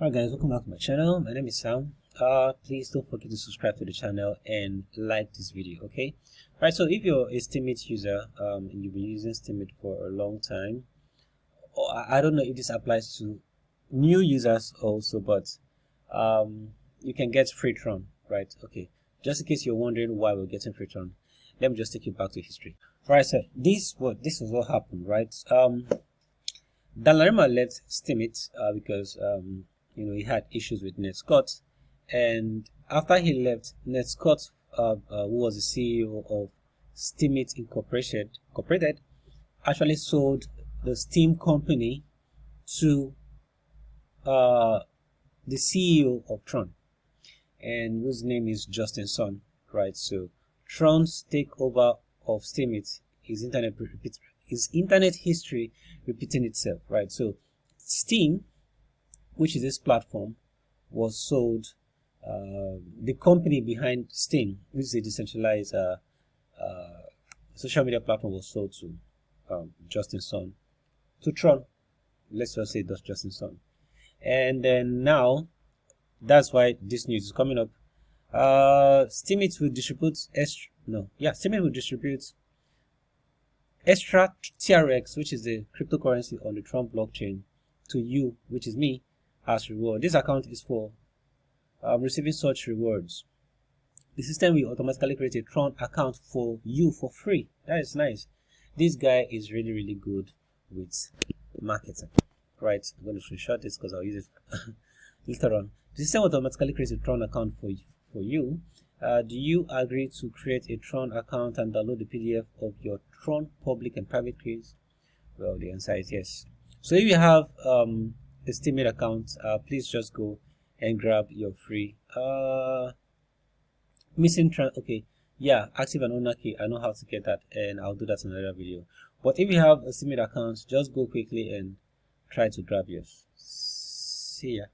Alright guys, welcome back to my channel. My name is Sam. Please don't forget to subscribe to the channel and like this video, okay? Alright, so if you're a STEEMIT user and you've been using STEEMIT for a long time, or I don't know if this applies to new users also, but you can get free Tron, right? Okay, just in case you're wondering why we're getting free Tron, let me just take you back to history. Alright, so this is what happened, right? Dalarima left STEEMIT because you know, he had issues with Ned Scott, and after he left, Ned Scott, who was the CEO of STEEMIT Incorporated, actually sold the Steam company to the CEO of Tron, and whose name is Justin Sun, right? So Tron's takeover of STEEMIT is internet history repeating itself, right? So Steam, which is this platform, was sold. The company behind Steam, which is a decentralized social media platform, was sold to Justin Sun, to Tron. Let's just say that's Justin Sun. And then now, that's why this news is coming up. STEEMIT will distribute STEEMIT will distribute extra TRX, which is the cryptocurrency on the Tron blockchain, to you, which is me, as reward. This account is for receiving such rewards. The system will automatically create a Tron account for you for free. That is nice. This guy is really good with marketing, right? I'm going to screenshot this because I'll use it later on. The system automatically creates a Tron account for you. Do you agree to create a Tron account and download the PDF of your Tron public and private keys? Well, the answer is yes. So if you have a STEEMIT account, please just go and grab your free okay, yeah, active and owner key. I know how to get that, and I'll do that in another video. But if you have a STEEMIT account, just go quickly and try to grab yours. See ya.